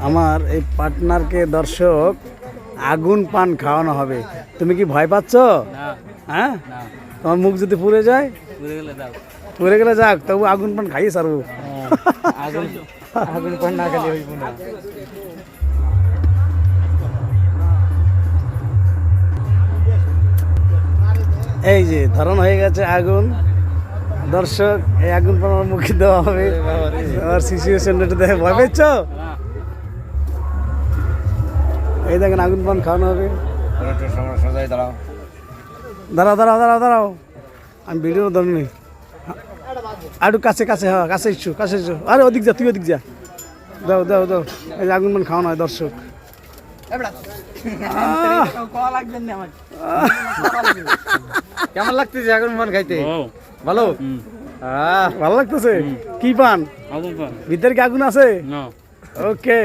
আমার এই পার্টনারকে দর্শক আগুন পান খাওয়ানো হবে। তুমি কি ভয় পাচ্ছ? হ্যাঁ, তোমার মুখ যদি পুড়ে যায়, পুড়ে গেলে যাক, তবু আগুন পান খাইয়ে সারবো। আগুন পান না খেলে হইব না। এই যে ধরন হয়ে গেছে আগুন। দর্শক, এই আগুন পান আমার মুখে দেওয়া হবে। আর সিচুয়েশনটা দেখে ভয় পেয়েছ? এই দেখেন আগুন পান খাওয়ানো হবে। দাঁড়াও দাঁড়াও দাঁড়াও দাঁড়াও, আমি ভিডিও ধরনি। আর কাছে কাছে, হ্যাঁ কাছে ইচ্ছু, কাছে ইচ্ছু। আরে ওদিক যা, তুই ওদিক যা। দাও দাও দাও, এই যে আগুন পান খাওয়ানো হয় দর্শক। কেমন লাগতেছে আগুন পান খাইতে? ভালো, ভালো লাগতেছে। কি পান? ভিতরে কি আগুন আছে? ওকে।